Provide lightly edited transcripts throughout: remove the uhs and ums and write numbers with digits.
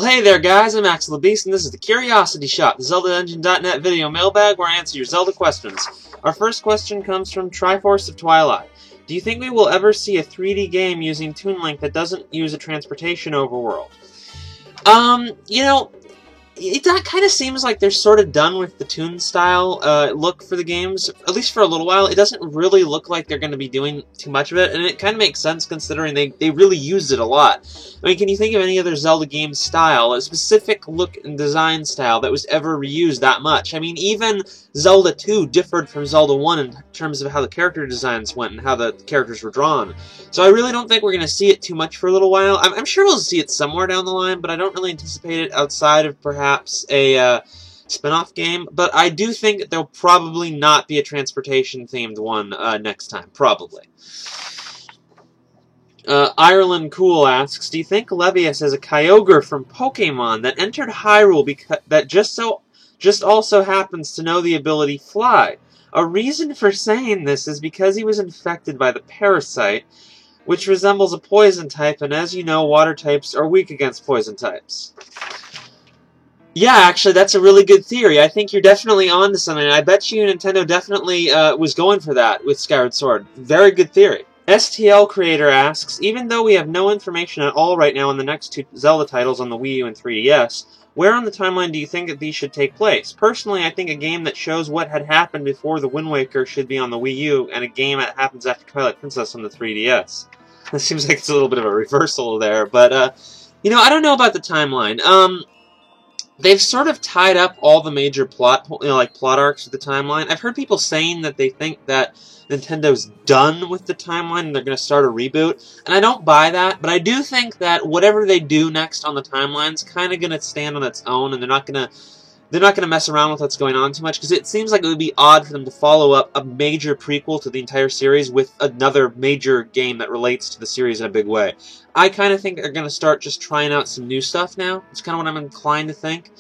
Well, hey there, guys. I'm Axel the Beast, and this is the Curiosity Shot, the ZeldaEngine.net video mailbag where I answer your Zelda questions. Our first question comes from Triforce of Twilight. Do you think we will ever see a 3D game using Toon Link that doesn't use a transportation overworld? That kind of seems like they're sort of done with the Toon-style look for the games, at least for a little while. It doesn't really look like they're going to be doing too much of it, and it kind of makes sense considering they really used it a lot. I mean, can you think of any other Zelda game style, a specific look and design style that was ever reused that much? I mean, even Zelda 2 differed from Zelda 1 in terms of how the character designs went and how the characters were drawn. So I really don't think we're going to see it too much for a little while. I'm sure we'll see it somewhere down the line, but I don't really anticipate it outside of perhaps a spin-off game. But I do think that there'll probably not be a transportation-themed one next time. Probably. Ireland Cool asks, do you think Levias is a Kyogre from Pokemon that entered Hyrule that just also happens to know the ability Fly? A reason for saying this is because he was infected by the parasite, which resembles a poison type, and as you know, water types are weak against poison types. Yeah, actually, that's a really good theory. I think you're definitely onto something. I bet you Nintendo definitely was going for that with Skyward Sword. Very good theory. STL Creator asks, even though we have no information at all right now on the next two Zelda titles on the Wii U and 3DS, where on the timeline do you think that these should take place? Personally, I think a game that shows what had happened before the Wind Waker should be on the Wii U, and a game that happens after Twilight Princess on the 3DS. It seems like it's a little bit of a reversal there, but, I don't know about the timeline. They've sort of tied up all the major plot arcs of the timeline. I've heard people saying that they think that Nintendo's done with the timeline and they're going to start a reboot, and I don't buy that, but I do think that whatever they do next on the timeline's kind of going to stand on its own, and they're not going to mess around with what's going on too much, because it seems like it would be odd for them to follow up a major prequel to the entire series with another major game that relates to the series in a big way. I kind of think they're going to start just trying out some new stuff now. It's kind of what I'm inclined to think.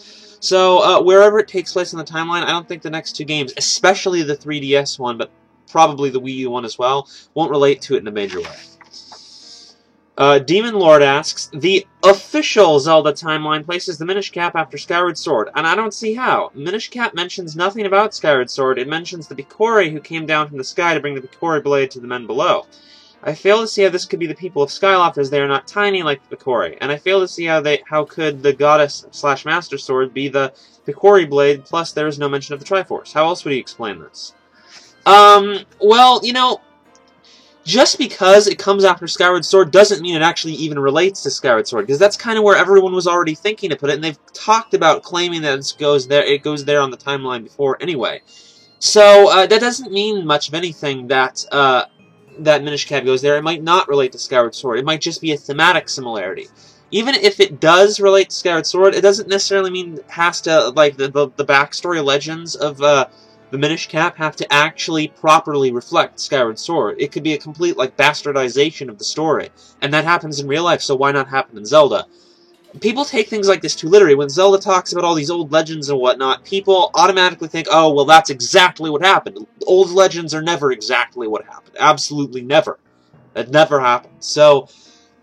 So, wherever it takes place on the timeline, I don't think the next two games, especially the 3DS one, but probably the Wii U one as well, won't relate to it in a major way. Demon Lord asks, the official Zelda timeline places the Minish Cap after Skyward Sword, and I don't see how. Minish Cap mentions nothing about Skyward Sword. It mentions the Picori who came down from the sky to bring the Picori blade to the men below. I fail to see how this could be the people of Skyloft, as they are not tiny like the Picori, and I fail to see how could the Goddess/Master Sword be the Picori blade, plus there is no mention of the Triforce. How else would he explain this? Just because it comes after Skyward Sword doesn't mean it actually even relates to Skyward Sword, because that's kind of where everyone was already thinking to put it, and they've talked about claiming that it goes there on the timeline before anyway. So, that doesn't mean much of anything that Minish Cap goes there. It might not relate to Skyward Sword. It might just be a thematic similarity. Even if it does relate to Skyward Sword, it doesn't necessarily mean it has to, like, the backstory legends of, the Minish Cap have to actually properly reflect Skyward Sword. It could be a complete, bastardization of the story. And that happens in real life, so why not happen in Zelda? People take things like this too literally. When Zelda talks about all these old legends and whatnot, people automatically think, oh, well, that's exactly what happened. Old legends are never exactly what happened. Absolutely never. That never happened. So,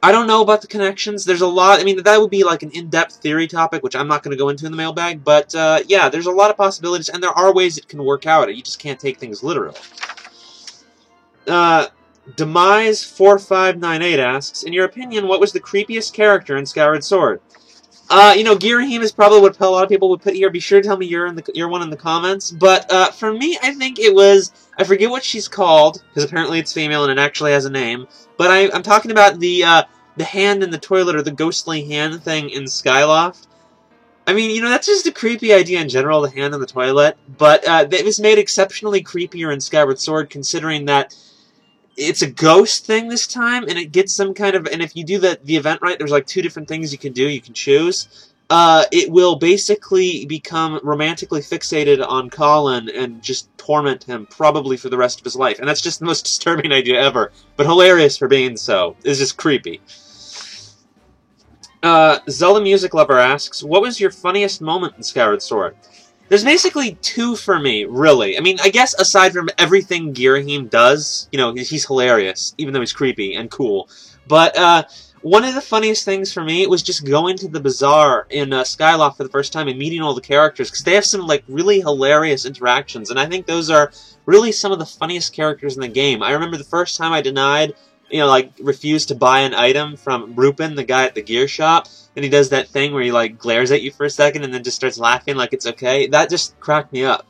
I don't know about the connections. There's a lot. I mean, that would be like an in-depth theory topic, which I'm not going to go into in the mailbag. But, yeah, there's a lot of possibilities, and there are ways it can work out. You just can't take things literally. Demise4598 asks, in your opinion, what was the creepiest character in Skyward Sword? Ghirahim is probably what a lot of people would put here. Be sure to tell me your one in the comments. But, for me, I think it was, I forget what she's called, because apparently it's female and it actually has a name. But I'm talking about the hand in the toilet, or the ghostly hand thing in Skyloft. I mean, that's just a creepy idea in general, the hand in the toilet. But, it was made exceptionally creepier in Skyward Sword, considering that it's a ghost thing this time, and it gets some kind of, and if you do the event right, there's like two different things you can do, you can choose. It will basically become romantically fixated on Colin and just torment him, probably for the rest of his life. And that's just the most disturbing idea ever, but hilarious for being so. It's just creepy. Zelda Music Lover asks, what was your funniest moment in Skyward Sword? There's basically two for me, really. I mean, I guess aside from everything Ghirahim does, he's hilarious, even though he's creepy and cool. But, One of the funniest things for me was just going to the bazaar in Skyloft for the first time and meeting all the characters, because they have some like really hilarious interactions, and I think those are really some of the funniest characters in the game. I remember the first time I denied, like refused to buy an item from Rupin, the guy at the gear shop, and he does that thing where he like glares at you for a second and then just starts laughing like it's okay. That just cracked me up.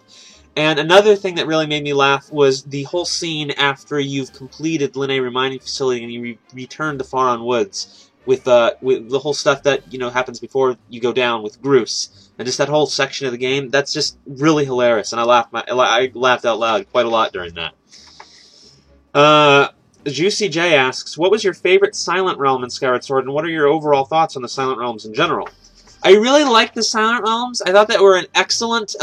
And another thing that really made me laugh was the whole scene after you've completed Linnae Remining Facility and you return to Faron Woods with the whole stuff that happens before you go down with Groose, and just that whole section of the game. That's just really hilarious, and I laughed out loud quite a lot during that. Juicy J asks, what was your favorite Silent Realm in Skyward Sword, and what are your overall thoughts on the Silent Realms in general? I really liked the Silent Realms. I thought that were an excellent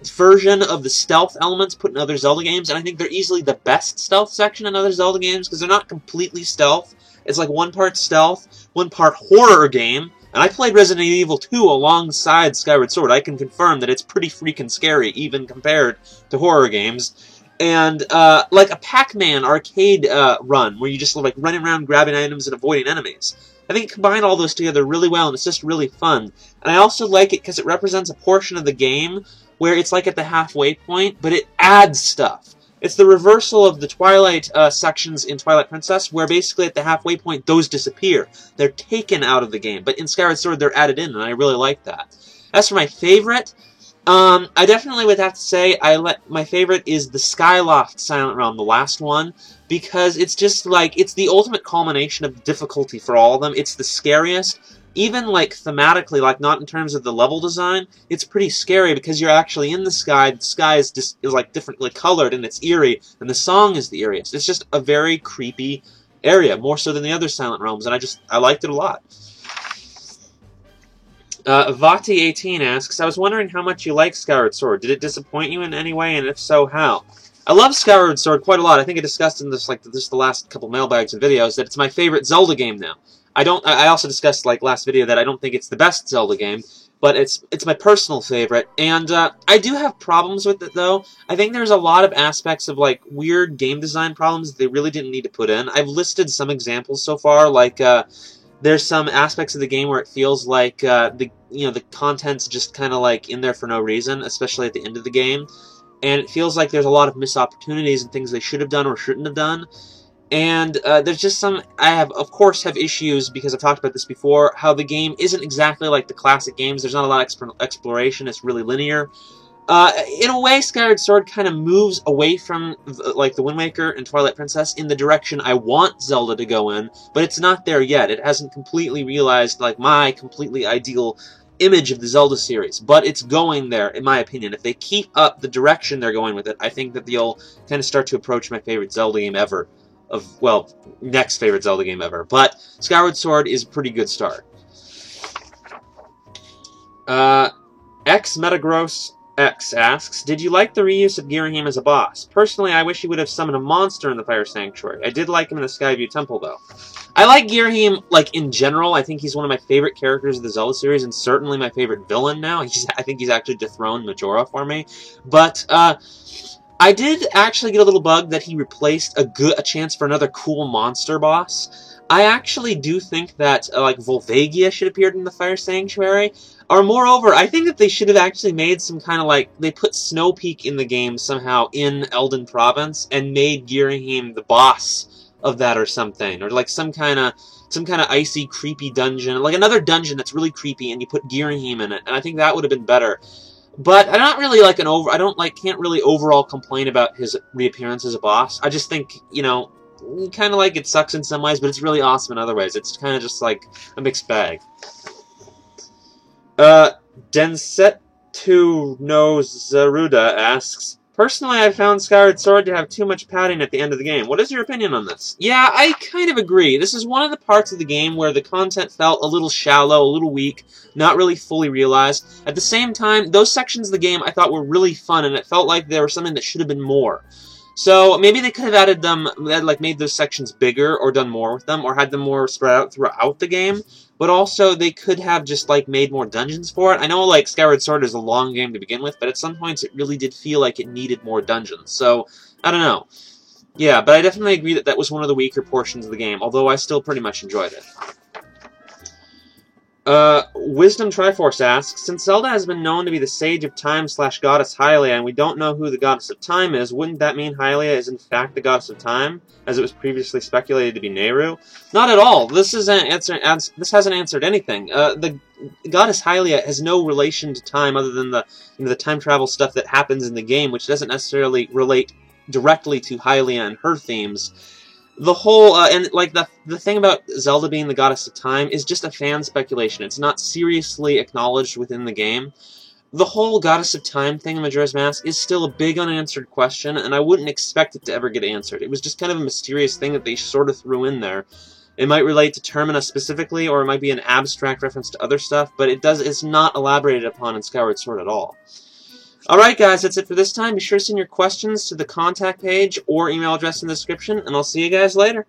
version of the stealth elements put in other Zelda games, and I think they're easily the best stealth section in other Zelda games, because they're not completely stealth. It's like one part stealth, one part horror game, and I played Resident Evil 2 alongside Skyward Sword. I can confirm that it's pretty freaking scary, even compared to horror games. And, like a Pac-Man arcade run, where you just like running around grabbing items and avoiding enemies. I think it combined all those together really well, and it's just really fun. And I also like it because it represents a portion of the game where it's like at the halfway point, but it adds stuff. It's the reversal of the Twilight sections in Twilight Princess, where basically at the halfway point, those disappear. They're taken out of the game, but in Skyward Sword, they're added in, and I really like that. As for my favorite, I definitely would have to say my favorite is the Skyloft Silent Realm, the last one, because it's just like, it's the ultimate culmination of difficulty for all of them. It's the scariest. Even, like, thematically, like, not in terms of the level design, it's pretty scary because you're actually in the sky is like, differently colored, and it's eerie, and the song is the eeriest. It's just a very creepy area, more so than the other Silent Realms, and I liked it a lot. Vati18 asks, I was wondering how much you like Skyward Sword. Did it disappoint you in any way, and if so, how? I love Skyward Sword quite a lot. I think I discussed in this, the last couple mailbags and videos that it's my favorite Zelda game now. I also discussed, last video that I don't think it's the best Zelda game, but it's my personal favorite, and I do have problems with it, though. I think there's a lot of aspects of, weird game design problems that they really didn't need to put in. I've listed some examples so far, there's some aspects of the game where it feels like the content's just kind of, in there for no reason, especially at the end of the game, and it feels like there's a lot of missed opportunities and things they should have done or shouldn't have done. And there's just some, of course, have issues, because I've talked about this before, how the game isn't exactly like the classic games. There's not a lot of exploration. It's really linear. In a way, Skyward Sword kind of moves away from, the Wind Waker and Twilight Princess in the direction I want Zelda to go in, but it's not there yet. It hasn't completely realized, my completely ideal image of the Zelda series, but it's going there, in my opinion. If they keep up the direction they're going with it, I think that they'll kind of start to approach my favorite Zelda game ever. Next favorite Zelda game ever. But Skyward Sword is a pretty good start. X Metagross X asks, did you like the reuse of Ghirahim as a boss? Personally, I wish he would have summoned a monster in the Fire Sanctuary. I did like him in the Skyview Temple, though. I like Ghirahim, in general. I think he's one of my favorite characters of the Zelda series, and certainly my favorite villain now. I think he's actually dethroned Majora for me. But, I did actually get a little bug that he replaced a chance for another cool monster boss. I actually do think that, Volvagia should appear in the Fire Sanctuary. Or, moreover, I think that they should have actually made some kind of, they put Snow Peak in the game somehow in Elden Province and made Ghirahim the boss of that or something. Or, some kind of icy, creepy dungeon. Another dungeon that's really creepy, and you put Ghirahim in it. And I think that would have been better. But I'm not really can't really overall complain about his reappearance as a boss. I just think, kind of it sucks in some ways, but it's really awesome in other ways. It's kind of just a mixed bag. Densetsu no Zaruda asks, personally, I found Skyward Sword to have too much padding at the end of the game. What is your opinion on this? Yeah, I kind of agree. This is one of the parts of the game where the content felt a little shallow, a little weak, not really fully realized. At the same time, those sections of the game I thought were really fun, and it felt like there was something that should have been more. So maybe they could have added them, made those sections bigger, or done more with them, or had them more spread out throughout the game. But also, they could have just, made more dungeons for it. I know, Skyward Sword is a long game to begin with, but at some points it really did feel like it needed more dungeons. So, I don't know. Yeah, but I definitely agree that that was one of the weaker portions of the game, although I still pretty much enjoyed it. Wisdom Triforce asks, since Zelda has been known to be the Sage of Time / Goddess Hylia, and we don't know who the Goddess of Time is, wouldn't that mean Hylia is in fact the Goddess of Time, as it was previously speculated to be Nehru? Not at all. This hasn't answered anything. The Goddess Hylia has no relation to time other than the time travel stuff that happens in the game, which doesn't necessarily relate directly to Hylia and her themes. The whole, and like the thing about Zelda being the Goddess of Time is just a fan speculation. It's not seriously acknowledged within the game. The whole Goddess of Time thing in Majora's Mask is still a big unanswered question, and I wouldn't expect it to ever get answered. It was just kind of a mysterious thing that they sort of threw in there. It might relate to Termina specifically, or it might be an abstract reference to other stuff, but it's not elaborated upon in Skyward Sword at all. Alright guys, that's it for this time. Be sure to send your questions to the contact page or email address in the description, and I'll see you guys later.